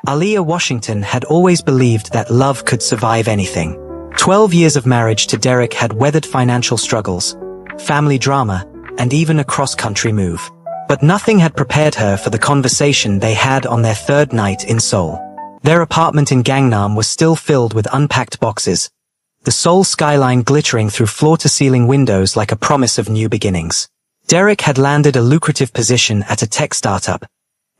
Aaliyah Washington had always believed that love could survive anything. 12 years of marriage to Derek had weathered financial struggles, family drama, and even a cross-country move. But nothing had prepared her for the conversation they had on their third night in Seoul. Their apartment in Gangnam was still filled with unpacked boxes, the Seoul skyline glittering through floor-to-ceiling windows like a promise of new beginnings. Derek had landed a lucrative position at a tech startup,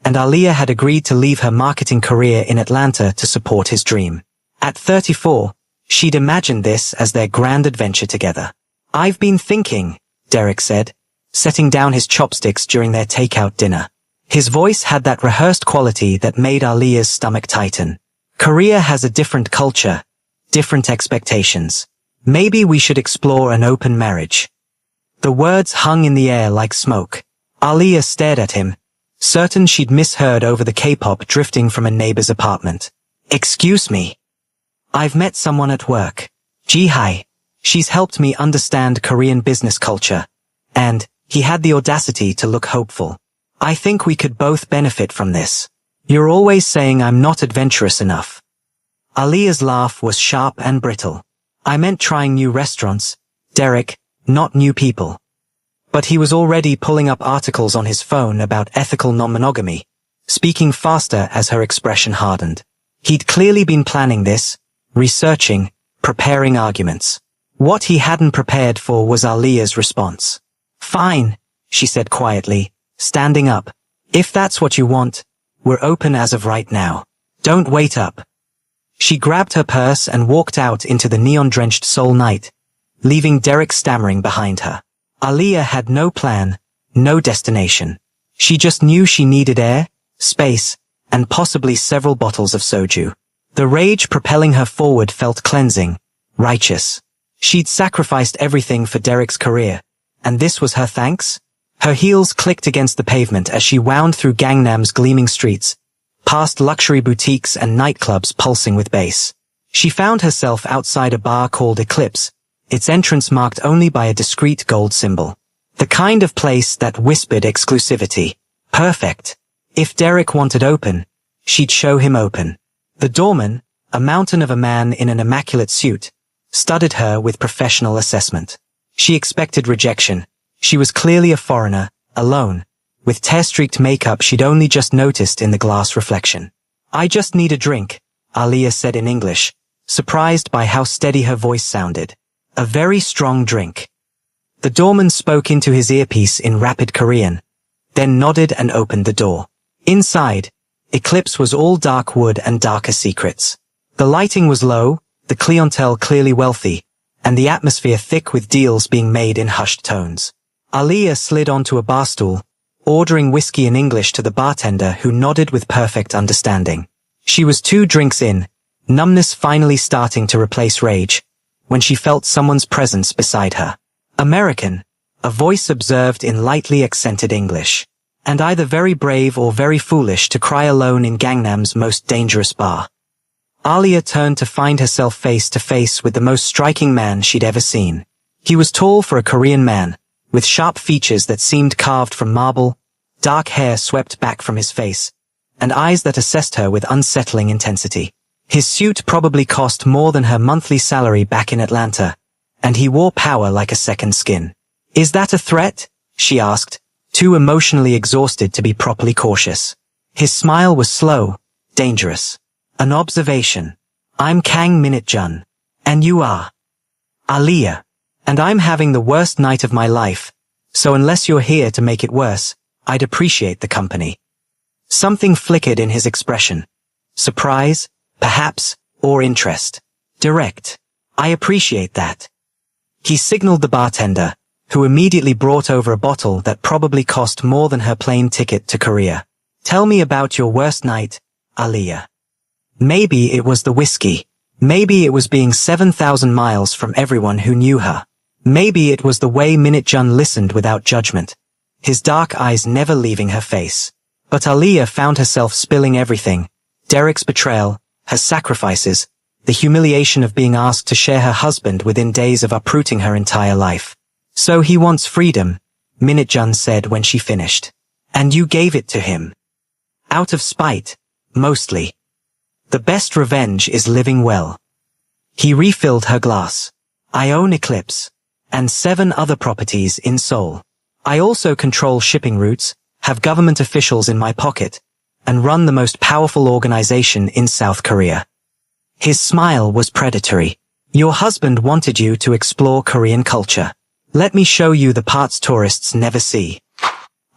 and Aaliyah had agreed to leave her marketing career in Atlanta to support his dream. At 34, she'd imagined this as their grand adventure together. "I've been thinking," Derek said, setting down his chopsticks during their takeout dinner. His voice had that rehearsed quality that made Aaliyah's stomach tighten. "Korea has a different culture, different expectations. Maybe we should explore an open marriage." The words hung in the air like smoke. Aaliyah stared at him, certain she'd misheard over the K-pop drifting from a neighbor's apartment. "Excuse me. I've met someone at work. Ji-hai. She's helped me understand Korean business culture." And he had the audacity to look hopeful. "I think we could both benefit from this. You're always saying I'm not adventurous enough." Aaliyah's laugh was sharp and brittle. "I meant trying new restaurants, Derek, not new people." But he was already pulling up articles on his phone about ethical non-monogamy, speaking faster as her expression hardened. He'd clearly been planning this, researching, preparing arguments. What he hadn't prepared for was Aaliyah's response. "Fine," she said quietly, standing up. "If that's what you want, we're open as of right now. Don't wait up." She grabbed her purse and walked out into the neon-drenched Seoul night, leaving Derek stammering behind her. Aaliyah had no plan, no destination. She just knew she needed air, space, and possibly several bottles of soju. The rage propelling her forward felt cleansing, righteous. She'd sacrificed everything for Derek's career, and this was her thanks? Her heels clicked against the pavement as she wound through Gangnam's gleaming streets, past luxury boutiques and nightclubs pulsing with bass. She found herself outside a bar called Eclipse, its entrance marked only by a discreet gold symbol. The kind of place that whispered exclusivity. Perfect. If Derek wanted open, she'd show him open. The doorman, a mountain of a man in an immaculate suit, studied her with professional assessment. She expected rejection. She was clearly a foreigner, alone, with tear-streaked makeup she'd only just noticed in the glass reflection. "I just need a drink," Aaliyah said in English, surprised by how steady her voice sounded. "A very strong drink." The doorman spoke into his earpiece in rapid Korean, then nodded and opened the door. Inside, Eclipse was all dark wood and darker secrets. The lighting was low, the clientele clearly wealthy, and the atmosphere thick with deals being made in hushed tones. Aaliyah slid onto a bar stool, ordering whiskey in English to the bartender who nodded with perfect understanding. She was 2 drinks in, numbness finally starting to replace rage, when she felt someone's presence beside her. "American," a voice observed in lightly accented English. "And either very brave or very foolish to cry alone in Gangnam's most dangerous bar." Aaliyah turned to find herself face to face with the most striking man she'd ever seen. He was tall for a Korean man, with sharp features that seemed carved from marble, dark hair swept back from his face, and eyes that assessed her with unsettling intensity. His suit probably cost more than her monthly salary back in Atlanta, and he wore power like a second skin. "Is that a threat?" she asked, too emotionally exhausted to be properly cautious. His smile was slow, dangerous. "An observation. I'm Kang Minute-jun. And you are?" "Aaliyah. And I'm having the worst night of my life, so unless you're here to make it worse, I'd appreciate the company." Something flickered in his expression. Surprise, perhaps, or interest. Direct. "I appreciate that." He signaled the bartender, who immediately brought over a bottle that probably cost more than her plane ticket to Korea. "Tell me about your worst night, Aaliyah." Maybe it was the whiskey. Maybe it was being 7,000 miles from everyone who knew her. Maybe it was the way Minute-jun listened without judgment, his dark eyes never leaving her face. But Aaliyah found herself spilling everything. Derek's betrayal, her sacrifices, the humiliation of being asked to share her husband within days of uprooting her entire life. "So he wants freedom," Minute-jun said when she finished. "And you gave it to him." "Out of spite, mostly." The best revenge is living well. He refilled her glass. I own Eclipse. And 7 other properties in Seoul. I also control shipping routes, have government officials in my pocket, and run the most powerful organization in South Korea. His smile was predatory. Your husband wanted you to explore Korean culture. Let me show you the parts tourists never see.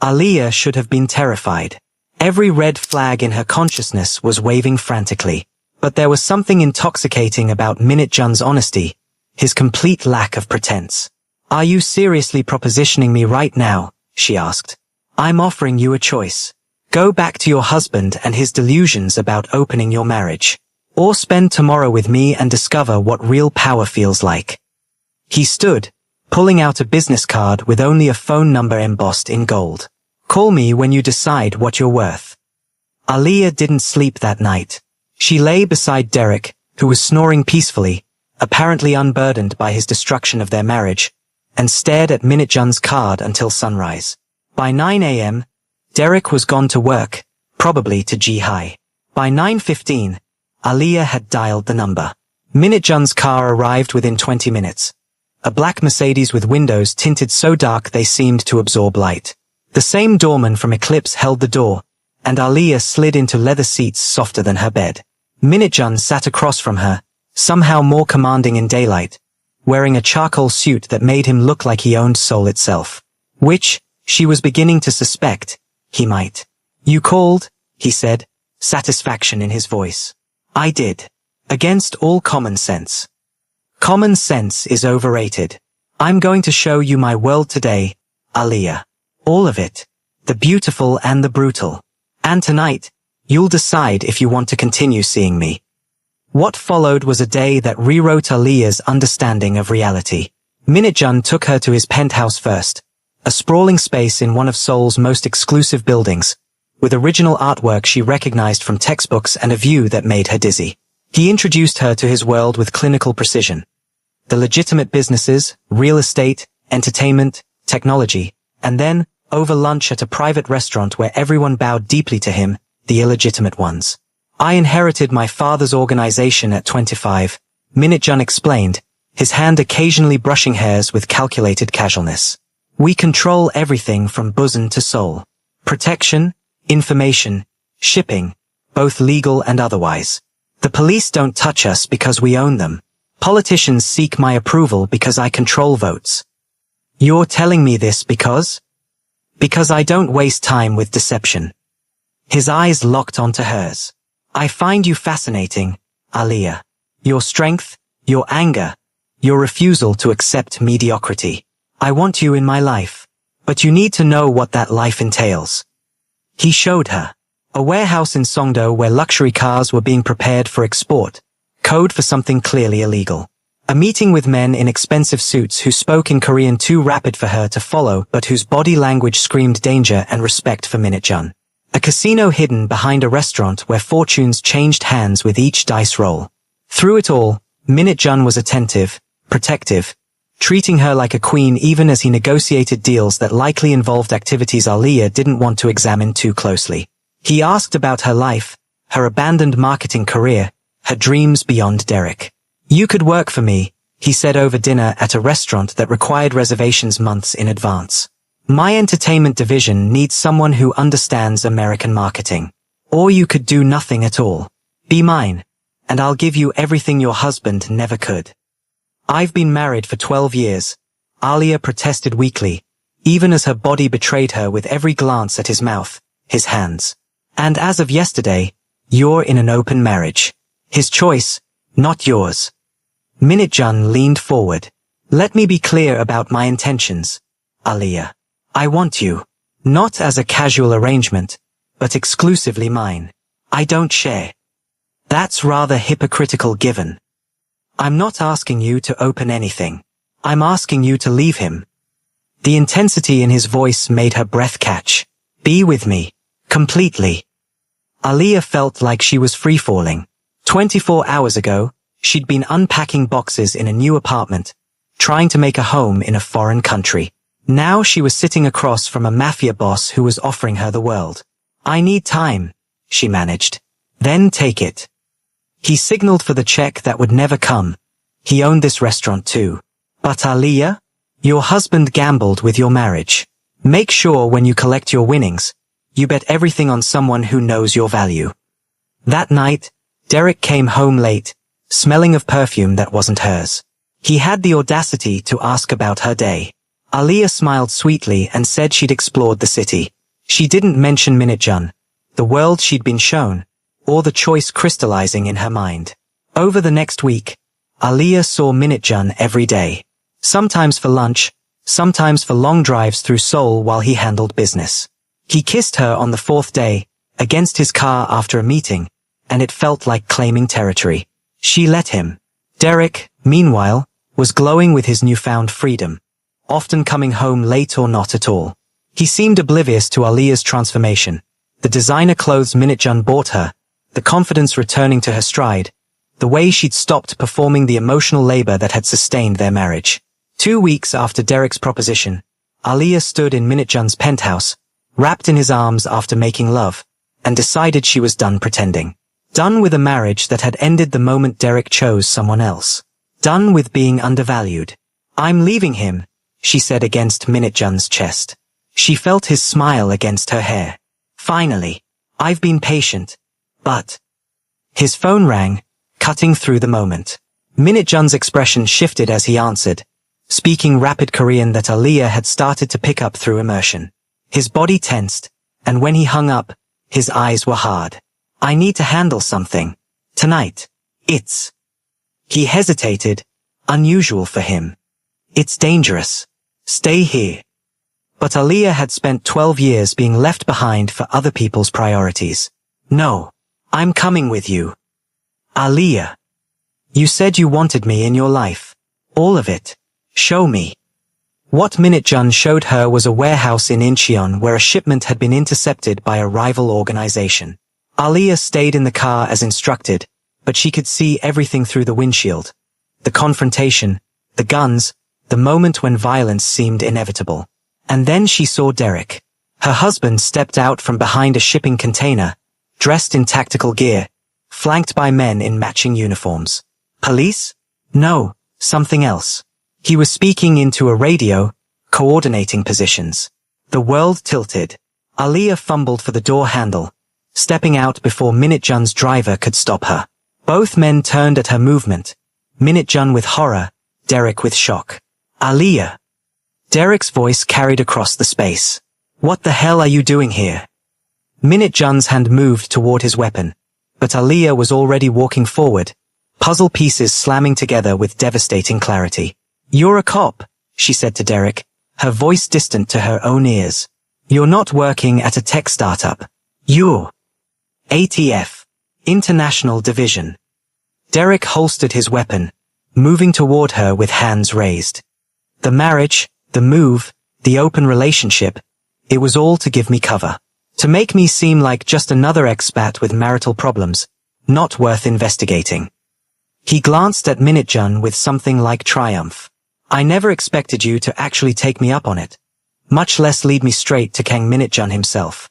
Aliyah should have been terrified. Every red flag in her consciousness was waving frantically. But there was something intoxicating about Minute-jun's honesty, his complete lack of pretense. Are you seriously propositioning me right now? She asked. I'm offering you a choice. Go back to your husband and his delusions about opening your marriage. Or spend tomorrow with me and discover what real power feels like. He stood, pulling out a business card with only a phone number embossed in gold. Call me when you decide what you're worth. Aliyah didn't sleep that night. She lay beside Derek, who was snoring peacefully, apparently unburdened by his destruction of their marriage, and stared at Minute-jun's card until sunrise. By 9 a.m., Derek was gone to work, probably to Ji-high. By 9:15, Aliyah had dialed the number. Minute-jun's car arrived within 20 minutes. A black Mercedes with windows tinted so dark they seemed to absorb light. The same doorman from Eclipse held the door, and Aliyah slid into leather seats softer than her bed. Minute-jun sat across from her, somehow more commanding in daylight, wearing a charcoal suit that made him look like he owned Seoul itself. Which, she was beginning to suspect, he might. You called, he said, satisfaction in his voice. I did. Against all common sense. Common sense is overrated. I'm going to show you my world today, Aliyah. All of it. The beautiful and the brutal. And tonight, you'll decide if you want to continue seeing me. What followed was a day that rewrote Aliyah's understanding of reality. Minute-jun took her to his penthouse first, a sprawling space in one of Seoul's most exclusive buildings, with original artwork she recognized from textbooks and a view that made her dizzy. He introduced her to his world with clinical precision. The legitimate businesses, real estate, entertainment, technology, and then, over lunch at a private restaurant where everyone bowed deeply to him, the illegitimate ones. I inherited my father's organization at 25, Minute-jun explained, his hand occasionally brushing hairs with calculated casualness. We control everything from Busan to Seoul. Protection, information, shipping, both legal and otherwise. The police don't touch us because we own them. Politicians seek my approval because I control votes. You're telling me this because? Because I don't waste time with deception. His eyes locked onto hers. I find you fascinating, Aliyah. Your strength, your anger, your refusal to accept mediocrity. I want you in my life, but you need to know what that life entails. He showed her. A warehouse in Songdo where luxury cars were being prepared for export, code for something clearly illegal. A meeting with men in expensive suits who spoke in Korean too rapid for her to follow but whose body language screamed danger and respect for Minute-jun. A casino hidden behind a restaurant where fortunes changed hands with each dice roll. Through it all, Minute-jun was attentive, protective, treating her like a queen even as he negotiated deals that likely involved activities Aliyah didn't want to examine too closely. He asked about her life, her abandoned marketing career, her dreams beyond Derek. You could work for me, he said over dinner at a restaurant that required reservations months in advance. My entertainment division needs someone who understands American marketing. Or you could do nothing at all. Be mine, and I'll give you everything your husband never could. I've been married for 12 years, Aliyah protested weakly, even as her body betrayed her with every glance at his mouth, his hands. And as of yesterday, you're in an open marriage. His choice, not yours. Minute-jun leaned forward. Let me be clear about my intentions, Aliyah. I want you, not as a casual arrangement, but exclusively mine. I don't share. That's rather hypocritical given. I'm not asking you to open anything. I'm asking you to leave him. The intensity in his voice made her breath catch. Be with me. Completely. Aliyah felt like she was free-falling. 24 hours ago, she'd been unpacking boxes in a new apartment, trying to make a home in a foreign country. Now she was sitting across from a mafia boss who was offering her the world. I need time, she managed. Then take it. He signaled for the check that would never come. He owned this restaurant too. But Aliyah? Your husband gambled with your marriage. Make sure when you collect your winnings, you bet everything on someone who knows your value. That night, Derek came home late, smelling of perfume that wasn't hers. He had the audacity to ask about her day. Aliyah smiled sweetly and said she'd explored the city. She didn't mention Minitjan, the world she'd been shown, or the choice crystallizing in her mind. Over the next week, Aliyah saw Minitjan every day. Sometimes for lunch, sometimes for long drives through Seoul while he handled business. He kissed her on the fourth day, against his car after a meeting, and it felt like claiming territory. She let him. Derek, meanwhile, was glowing with his newfound freedom, often coming home late or not at all. He seemed oblivious to Aliyah's transformation, the designer clothes Minitjan bought her, the confidence returning to her stride, the way she'd stopped performing the emotional labor that had sustained their marriage. 2 weeks after Derek's proposition, Aliyah stood in Minitjan's penthouse, wrapped in his arms after making love, and decided she was done pretending. Done with a marriage that had ended the moment Derek chose someone else. Done with being undervalued. I'm leaving him, she said against Minitjan's chest. She felt his smile against her hair. Finally. I've been patient. But. His phone rang, cutting through the moment. Minitjan's expression shifted as he answered, speaking rapid Korean that Aliyah had started to pick up through immersion. His body tensed, and when he hung up, his eyes were hard. I need to handle something. Tonight. It's. He hesitated, unusual for him. It's dangerous. Stay here. But Aliyah had spent 12 years being left behind for other people's priorities. No. I'm coming with you. Aliyah. You said you wanted me in your life. All of it. Show me. What Minitjan showed her was a warehouse in Incheon where a shipment had been intercepted by a rival organization. Aliyah stayed in the car as instructed, but she could see everything through the windshield. The confrontation, the guns, the moment when violence seemed inevitable. And then she saw Derek. Her husband stepped out from behind a shipping container, dressed in tactical gear, flanked by men in matching uniforms. Police? No, something else. He was speaking into a radio, coordinating positions. The world tilted. Aliyah fumbled for the door handle, stepping out before Minitjan's driver could stop her. Both men turned at her movement, Minitjan with horror, Derek with shock. Aliyah. Derek's voice carried across the space. What the hell are you doing here? Minitjan's hand moved toward his weapon, but Aliyah was already walking forward, puzzle pieces slamming together with devastating clarity. You're a cop, she said to Derek, her voice distant to her own ears. You're not working at a tech startup. You're ATF, International Division. Derek holstered his weapon, moving toward her with hands raised. The marriage, the move, the open relationship, it was all to give me cover. To make me seem like just another expat with marital problems, not worth investigating. He glanced at Minitjan with something like triumph. I never expected you to actually take me up on it, much less lead me straight to Kang Minitjan himself.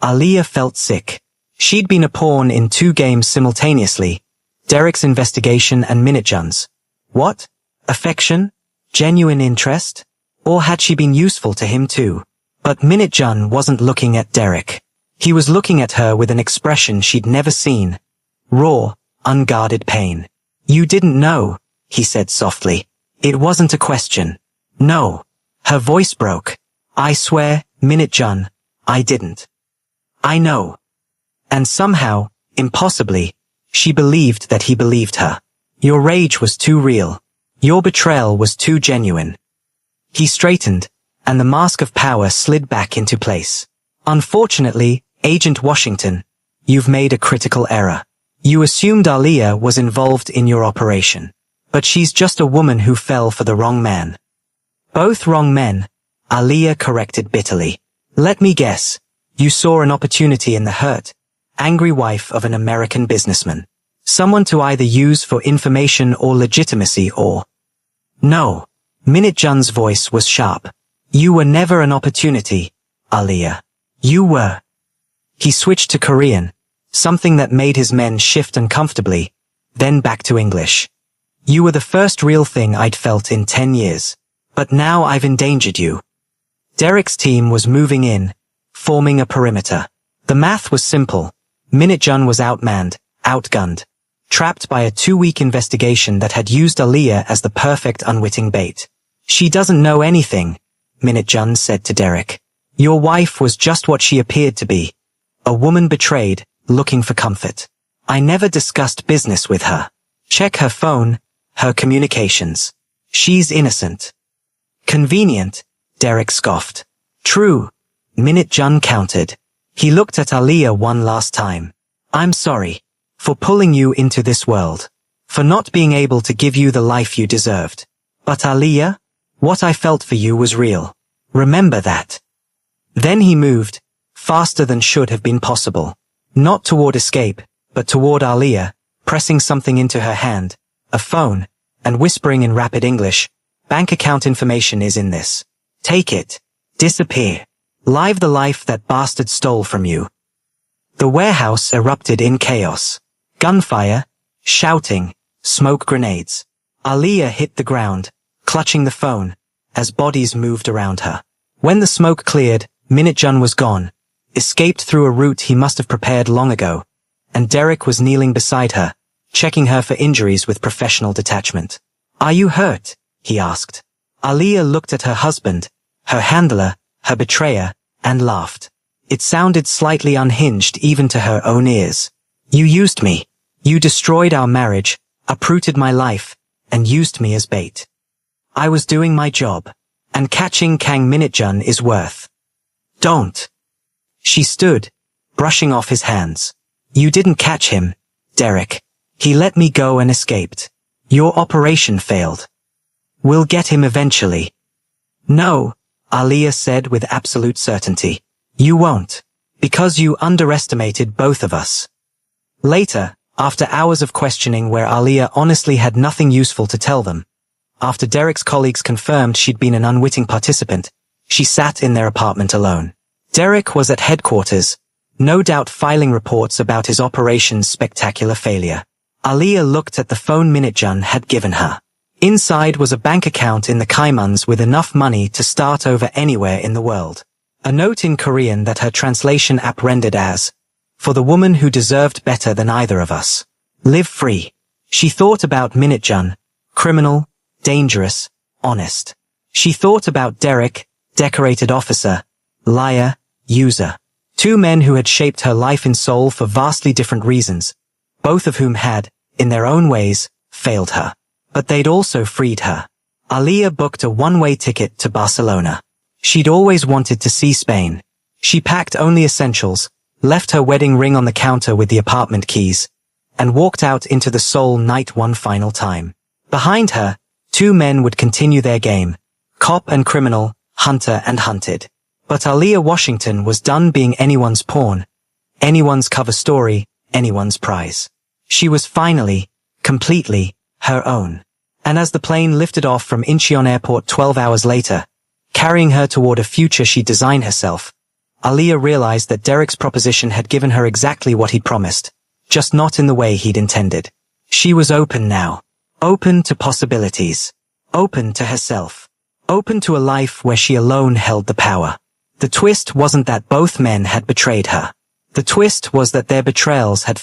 Aliyah felt sick. She'd been a pawn in 2 games simultaneously, Derek's investigation and Minitjan's. What? Affection? Genuine interest? Or had she been useful to him too? But Minitjan wasn't looking at Derek. He was looking at her with an expression she'd never seen. Raw, unguarded pain. You didn't know, he said softly. It wasn't a question. No. Her voice broke. I swear, Minitjan, I didn't. I know. And somehow, impossibly, she believed that he believed her. Your rage was too real. Your betrayal was too genuine. He straightened, and the mask of power slid back into place. Unfortunately, Agent Washington, you've made a critical error. You assumed Aliyah was involved in your operation. But she's just a woman who fell for the wrong man. Both wrong men, Aliyah corrected bitterly. Let me guess, you saw an opportunity in the hurt, angry wife of an American businessman. Someone to either use for information or legitimacy or... No. Minitjan's voice was sharp. You were never an opportunity, Aliyah. You were. He switched to Korean, something that made his men shift uncomfortably, then back to English. You were the first real thing I'd felt in 10 years. But now I've endangered you. Derek's team was moving in, forming a perimeter. The math was simple. Minutjan was outmanned, outgunned, trapped by a 2-week investigation that had used Aaliyah as the perfect unwitting bait. She doesn't know anything, Minutjan said to Derek. Your wife was just what she appeared to be. A woman betrayed, looking for comfort. I never discussed business with her. Check her phone, her communications. She's innocent. Convenient, Derek scoffed. True, Minutjan countered. He looked at Aaliyah one last time. I'm sorry. For pulling you into this world. For not being able to give you the life you deserved. But Aaliyah, what I felt for you was real. Remember that. Then he moved, faster than should have been possible. Not toward escape, but toward Aaliyah, pressing something into her hand, a phone, and whispering in rapid English, bank account information is in this. Take it. Disappear. Live the life that bastard stole from you. The warehouse erupted in chaos. Gunfire, shouting, smoke grenades. Aaliyah hit the ground, clutching the phone, as bodies moved around her. When the smoke cleared, Minutjan was gone, escaped through a route he must have prepared long ago, and Derek was kneeling beside her, checking her for injuries with professional detachment. Are you hurt? He asked. Aaliyah looked at her husband, her handler, her betrayer, and laughed. It sounded slightly unhinged even to her own ears. You used me. You destroyed our marriage, uprooted my life, and used me as bait. I was doing my job, and catching Kang Minutjan is worth. Don't. She stood, brushing off his hands. You didn't catch him, Derek. He let me go and escaped. Your operation failed. We'll get him eventually. No, Aaliyah said with absolute certainty. You won't. Because you underestimated both of us. Later, after hours of questioning where Aaliyah honestly had nothing useful to tell them, after Derek's colleagues confirmed she'd been an unwitting participant, she sat in their apartment alone. Derek was at headquarters, no doubt filing reports about his operation's spectacular failure. Aaliyah looked at the phone Minutjan had given her. Inside was a bank account in the Caimans with enough money to start over anywhere in the world. A note in Korean that her translation app rendered as, for the woman who deserved better than either of us. Live free. She thought about Minutjan, criminal, dangerous, honest. She thought about Derek, decorated officer, liar, user. 2 men who had shaped her life and soul for vastly different reasons, both of whom had, in their own ways, failed her. But they'd also freed her. Aaliyah booked a one-way ticket to Barcelona. She'd always wanted to see Spain. She packed only essentials, left her wedding ring on the counter with the apartment keys, and walked out into the Seoul night one final time. Behind her, 2 men would continue their game, cop and criminal, hunter and hunted. But Aaliyah Washington was done being anyone's pawn, anyone's cover story, anyone's prize. She was finally, completely, her own. And as the plane lifted off from Incheon Airport 12 hours later, carrying her toward a future she'd designed herself, Aaliyah realized that Derek's proposition had given her exactly what he'd promised, just not in the way he'd intended. She was open now. Open to possibilities. Open to herself. Open to a life where she alone held the power. The twist wasn't that both men had betrayed her. The twist was that their betrayals had